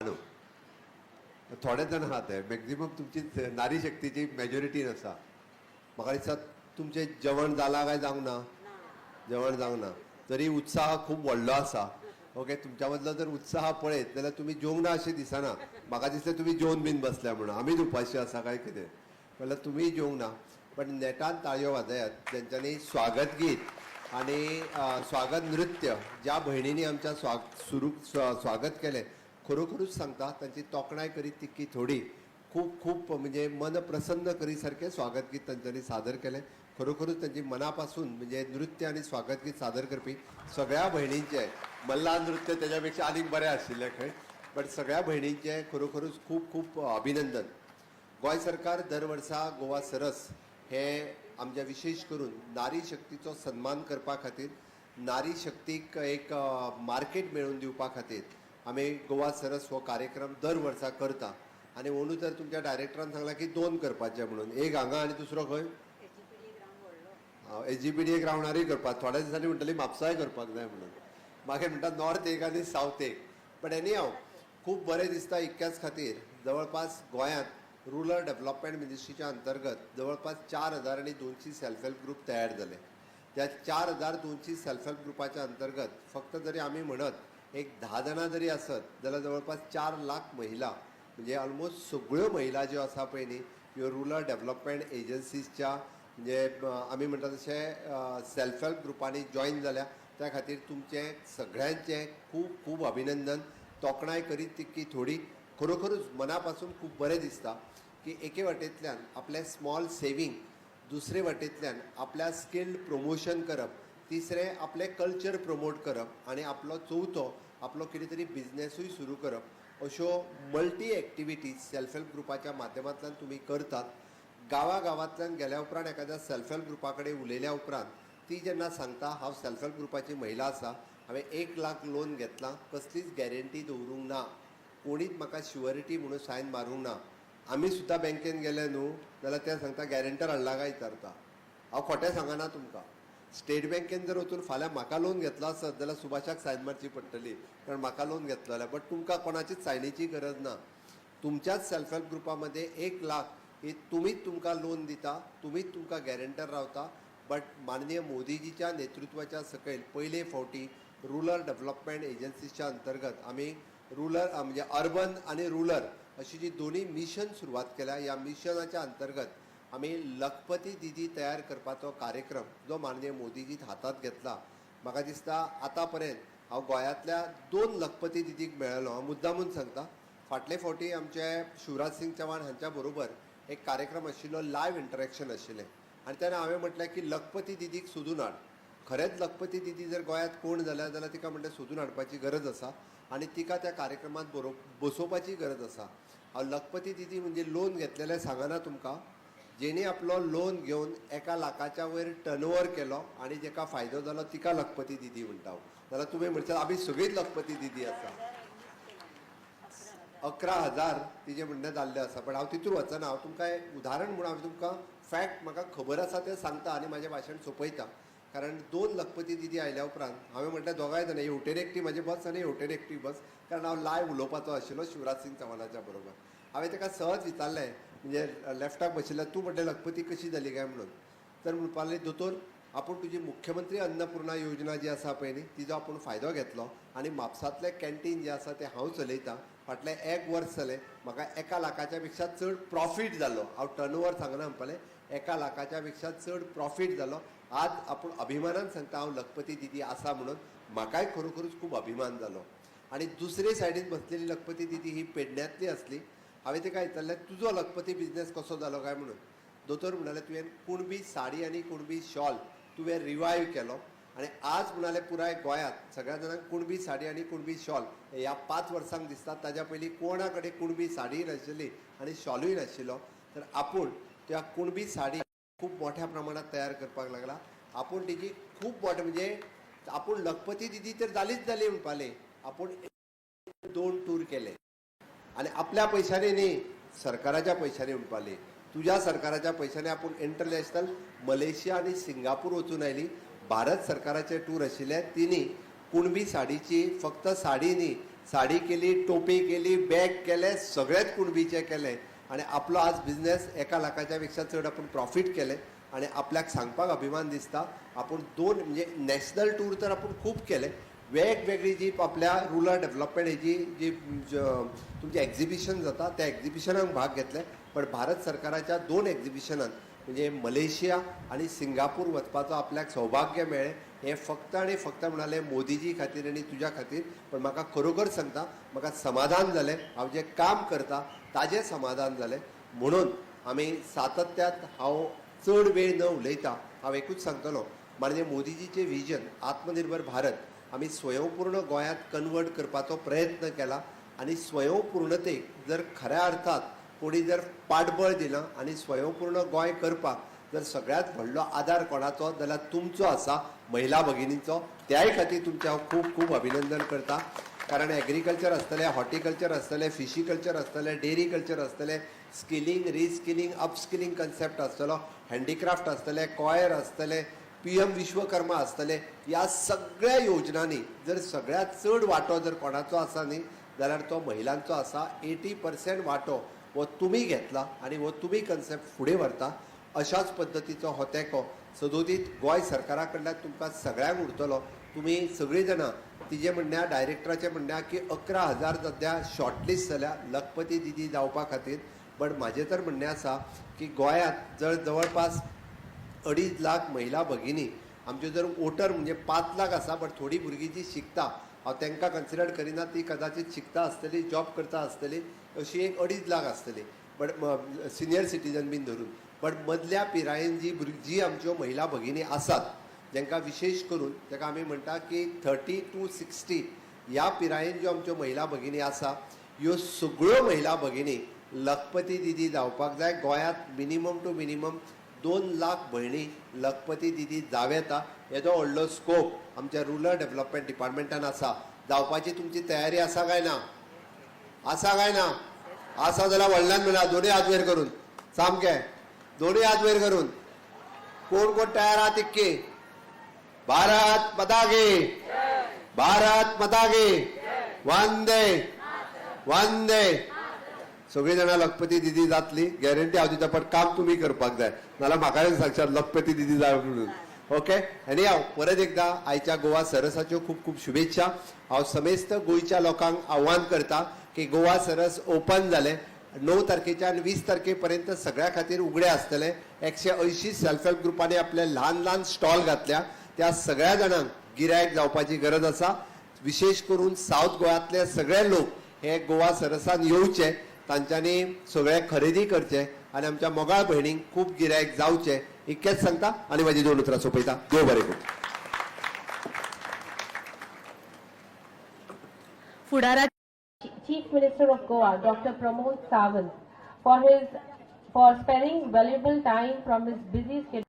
थोडे जण आहात मॅक्झिमम तुमची नारी शक्तीची मेजॉरिटी नसा. म्हाका दिसता तुमचे जेवण जाला काय जावंक ना. जेवण जावंक ना तरी उत्साह खूप व्हडलो आसा. ओके, तुमच्या मदलो जर उत्साह पळयत जाल्यार तुमी जेवंक ना अशें दिसना. म्हाका दिसलें तुमी जेवन बीन बसल्या म्हणून. आमीच उपाशी आसा काय कितें म्हणल्यार तुमी जेवंक ना. पण नेटान ताळयो वाजयात ज्यांच्यांनी स्वागत गीत आणि स्वागत नृत्य ज्या भयणींनी आमच्या स्वागत केलें, खरोखरूच सांगता तांची तोखणाय करीत तितकी थोडी. खूप खूप म्हणजे मन प्रसन्न करी सारकें स्वागत गीत तांच्यांनी सादर केलें. खरोखरूच तांची मनापासून म्हणजे नृत्य आणि स्वागत गीत सादर करपी सगळ्या भयणींचे, मल्हार नृत्य त्याच्यापेक्षा आनीक बरें आशिल्लें खंय, बट सगळ्या भयणींचे खरोखरूच खूप खूप अभिनंदन. गोंय सरकार दर वर्सा गोवा सरस हे आमच्या विशेष करून नारी शक्तीचो सन्मान करपा खातीर, नारी शक्तीक एक मार्केट मेळोवन दिवपा खातीर आमी गोवा सरस हो कार्यक्रम दर वर्सा करता. आनी म्हणून तर तुमच्या डायरेक्टरान सांगलां की 2 करपाचे म्हणून, एक हांगा आनी दुसरो खंय एजीपीडी ग्रावंडारूय करपाक. थोड्या दिसांनी म्हणटली म्हापसाय करपाक जाय म्हणून. मागीर म्हणटा नॉर्थ एक आनी सावथ एक. बट एनी हांव खूब बरें दिसता इतक्याच खातीर जवळपास गोंयांत रुरल डेव्हलपमेंट मिनिस्ट्रीच्या अंतर्गत जवळपास 4200 सेल्फ हेल्प ग्रुप तयार झाले. त्या 4200 सेल्फ हेल्प ग्रुपाच्या अंतर्गत फक्त जरी आमी म्हणत एक 10 जाणां जरी आसत जाल्यार जवळपास 4 लाख महिला म्हणजे ऑलमोस्ट सगळ्यो महिला ज्यो आसा पळय न्ही ह्यो रुरल डेव्हलपमेंट एजन्सीजच्या म्हणजे आमी म्हणटा तशें सेल्फ हेल्प ग्रुपांनी जॉईन जाल्या. त्या खातीर तुमचे सगळ्यांचे खूब खूब अभिनंदन. तोखणाय करीत तितकी थोडी. खरोखरूच मनापासून खूब बरें दिसता की एके वटेंतल्यान आपलें स्मॉल सेवींग, दुसरे वटेंतल्यान आपल्या स्किल्ड प्रमोशन करप, तिसरें आपलें कल्चर प्रमोट करप आनी आपलो चवथो आपलो कितें तरी बिझनेसूय सुरू करप. अश्यो मल्टी एक्टिविटीज सेल्फ हेल्प ग्रुपाच्या माध्यमांतल्यान तुमी करतात. गांवांतल्यान गेल्या उपरांत एखाद्या सेल्फ हेल्प ग्रुपा कडेन उलयल्या उपरांत ती जेन्ना सांगता हांव सेल्फ हेल्प ग्रुपाची महिला आसा, हांवें 1 लाख लोन घेतलां, कसलीच गॅरंटी दवरूंक ना, कोणीच म्हाका शुअरिटी म्हणून सायन मारूंक ना. आमी सुद्दां बँकेन गेले न्हू जाल्यार ते सांगता गॅरंटर हाडला काय विचारता. हांव खोटें सांगना तुमकां. स्टेट बँकेन जर वचून फाल्यां म्हाका लोन घेतलो आसत जाल्यार सुभाषाक सायन मारची पडटली, कारण म्हाका लोन घेतलो जाल्यार. बट तुमकां कोणाचीच सायनीची गरज ना. तुमच्याच सेल्फ हेल्प ग्रुपामध्ये 1 लाख ही तुमीच तुमकां लोन दिता, तुमीच तुमकां गॅरंटर रावता. बट माननीय मोदीजीच्या नेतृत्वाच्या सकयल पयले फावटी रुरल डेव्हलपमेंट एजन्सीच्या अंतर्गत आमी म्हणजे अर्बन आणि रुरल अशी जी दोन्ही मिशन सुरवात केल्या. ह्या मिशनाच्या अंतर्गत आमी लखपती दिदी तयार करपाचो कार्यक्रम जो माननीय मोदीजीत हातात घेतला. म्हाका दिसता आतां पर्यंत हांव गोंयांतल्या 2 लखपती दिदीक मेळ्ळलो. हांव मुद्दामून सांगता. फाटले फावटी आमचे शिवराज सिंग चव्हाण हांच्या बरोबर एक कार्यक्रम आशिल्लो, लायव्ह इंटरेक्शन आशिल्लें, आनी तेन्ना हांवें म्हटलें की लखपती दिदीक सोदून हाड. खरेंच लखपती दिदी जर गोंयांत कोण जाल्यार तिका म्हणलें सोदून हाडपाची गरज आसा आनी तिका त्या कार्यक्रमांत बसोवपाची गरज आसा. हांव लखपती दिदी म्हणजे लोन घेतलेलें सांगना तुमकां, जेणी आपलो लोन घेवन 1 लाखाच्या वयर टर्नओवर केलो आनी जेका फायदो जालो तिका लखपती दिदी म्हणटा. जाल्यार तुमी म्हणटात आमी सगळीच लखपती दिदी आसा. 11,000 तिचे म्हणणें जाल्लें आसा. पण हांव तितूर वचना. हांव तुमकां एक उदाहरण म्हणून हांव तुमकां फॅक्ट म्हाका खबर आसा तें सांगता आनी म्हाजें भाशण सोंपयता. कारण 2 लखपती दिदी आयल्या उपरांत हांवें म्हटलें दोगांय जाणां हेवटेन एकटी म्हाजी बस आनी हेवटेन एकटी बस, कारण हांव लायव्ह उलोवपाचो आशिल्लो शिवराज सिंग चव्हाणाच्या बरोबर. हांवें ताका सहज विचारलें म्हणजे लेफ्टाक बशिल्ल्या, तूं म्हटलें लखपती कशी जाली काय म्हणून. तर म्हणपा लागली, दोतोर आपूण तुजी मुख्यमंत्री अन्नपूर्णा योजना जी आसा पळय न्ही तिजो आपूण फायदो घेतलो आनी म्हापसांतलें कॅन्टीन जें आसा तें हांव चलयतां. फाटलें 1 वर्स जालें म्हाका 1 लाखाच्या पेक्षा चड प्रॉफीट जालो. हांव टर्नओवर सांगना म्हणपालें, 1 लाखाच्या पेक्षा चड प्रॉफीट जालो. आज आपूण अभिमानान सांगता हांव लखपती दिदी आसा म्हणून. म्हाकाय खरोखरूच खूब अभिमान जालो. आनी दुसरे सायडीन बसलेली लखपती दिदी ही पेडण्यांतली आसली. हांवें तिका विचारलें तुजो लखपती बिझनेस कसो जालो काय म्हणून. दोतोर म्हणाले तुवें कुणबी साडी आनी कुणबी शॉल तुवें रिवायव केलो आनी आज म्हणाले पुराय गोंयांत सगळ्या जाणांक कुणबी साडी आनी कुणबी शॉल ह्या 5 वर्सांक दिसतात. ताज्या पयलीं कोणा कडेन कुणबी साडीय नाशिल्ली आनी शॉलूय नाशिल्लो. तर आपूण त्या कुणबी साडी खूब मोठ्या प्रमाणात तयार करपाक लागला. आपूण तिची खूब मोठे म्हणजे आपूण लखपती दिदी तर जालीच जाली म्हणपाले. आपूण 2 टूर केले आनी आपल्या पयशांनी न्ही, सरकाराच्या पयशांनी म्हणपाले. तुझ्या सरकाराच्या पयशांनी आपूण इंटरनॅशनल मलेशिया आनी सिंगापूर वचून आयली. भारत सरकाराचे टूर आशिल्ले. तिनी कुणबी साडीची फक्त साडी न्ही, साडी केली, टोपी केली, बॅग केले, सगळेच कुणबीचे केले आणि आपलो आज बिझनेस 1 लाखाच्या पेक्षा चड आपण प्रॉफिट केले आणि आपल्याक सांगपाक अभिमान दिसता आपण 2 म्हणजे नॅशनल टूर तर आपण खूप केले, वेगवेगळी जी आपल्या रुरल डेव्हलपमेंट हेची जी तुमचे एक्झिबिशन जाता त्या एक्झिबिशनाक भाग घेतले. पण भारत सरकाराच्या 2 एक्झिबिशनांत म्हणजे मलेशिया आणि सिंगापूर वचपाचो आपल्याक सौभाग्य मेळ्ळें. हे फक्त आणि फक्त म्हणाले मोदीजी खातीर आणि तुझ्या खातीर. पण म्हाका खरोखर सांगता म्हाका समाधान जालें, हांव जें काम करता ताजें समाधान जालें. म्हणून आमी सातत्यात हांव चड वेळ न उलयता हांव एकूच सांगतलो, म्हणजे मोदीजीचें विजन आत्मनिर्भर भारत आमी स्वयंपूर्ण गोंयांत कन्वर्ट करपाचो प्रयत्न केला आणि स्वयंपूर्णतेक जर खऱ्या अर्थात कोणी जर पाठबळ दिलां आणि स्वयंपूर्ण गोंय करपाक जर सगळ्यात व्हडलो आदार कोणाचो जाल्यार तुमचो आसा, महिला भगिनींचो. त्याय खातीर तुमचें हांव खूब खूब अभिनंदन करता. कारण एग्रीकल्चर आसतलें, हॉर्टिकल्चर आसतलें, फिशीकल्चर आसतलें, डेरी कल्चर आसतलें, स्किलिंग, रिस्किलिंग, अपस्किलिंग कन्सेप्ट आसतलो, हँडीक्राफ्ट आसतलें, कॉयर आसतलें, PM विश्वकर्मा आसतलें. ह्या सगळ्या योजनांनी जर सगळ्यात चड वांटो जर कोणाचो आसा न्ही जाल्यार तो महिलांचो आसा. 80% वांटो हो तुमी घेतला आणि हो तुमी कन्सेप्ट फुडें व्हरता. अशाच पद्दतीचो हो तेंको सदोदीत गोंय सरकारा कडल्यान तुमकां सगळ्यांक उरतलो. तुमी सगळीं जाणां तिजें म्हणण्या डायरेक्टराचें म्हणण्या की 11,000 सद्या शॉर्टलिस्ट जाल्या लखपती दिदी जावपा खातीर. बट म्हाजें तर म्हणणें आसा की गोंयांत जर जवळपास 2.5 लाख महिला भगिनी आमच्यो जर वोटर म्हणजे 5 लाख आसा, बट थोडी भुरगीं जी शिकता हांव तांकां कन्सिडर करिना, ती कदाचित शिकता आसतली, जॉब करता आसतली, अशी एक 2.5 लाख आसतली. बट सिनियर सिटीजन बीन धरून. बट मदल्या पिरायेन जी आमच्यो महिला भगिनी आसात जांकां विशेश करून ताका आमी म्हणटा की 30 to 60 ह्या पिरायेन ज्यो आमच्यो महिला भगिनी आसा ह्यो सगळ्यो महिला भगिनी लखपती दिदी जावपाक जाय. गोंयांत मिनिमम टू मिनिमम 2 लाख भयणी लखपती दिदी जाव येता. हेजो व्हडलो स्कोप आमच्या रुरल डेव्हलपमेंट डिपार्टमेंटान आसा. जावपाची तुमची तयारी आसा काय ना? आसा काय ना? आसा जाल्यार व्हडल्यान म्हणा, दोनूय हात वयर करून सामकें, दोनूय हात वयर करून. कोण कोण तयार आहात तितके? भारत माता की, भारत माता की, वंदे वंदे. सगळीं जाणां लखपती दिदी जातली, गॅरंटी हांव दिता. पण काम तुमी करपाक जाय, नाल्यार म्हाकाय सांगशात लखपती दिदी जाय म्हणून. ओके. आनी हांव परत एकदा आयच्या गोवा सरसाच्यो खूब खूब शुभेच्छा. हांव समेस्त गोंयच्या लोकांक आव्हान करता की गोवा सरस ओपन जालें. 9 तारखेच्यान 20 तारखेपर्यंत सगळ्या खातीर उगडे आसतले. 180 सेल्फ हेल्प ग्रुपांनी आपले ल्हान ल्हान स्टॉल घातल्या. त्या सगळ्या जाणांक गिरायक जावपाची गरज आसा. विशेष करून साऊथ गोंयांतले सगळे लोक हे गोवा सरसान येवचे, तांच्यांनी सगळे खरेदी करचे आणि आमच्या मोगाळ भयणींक खूब गिरायक जावचे. इतकेंच सांगता आनी म्हाजी 2 उतरां सोंपयता. देव बरें करूं. फुडारा Chief Minister of Goa, Dr. Pramod Sawant, for sparing valuable time from his busy schedule.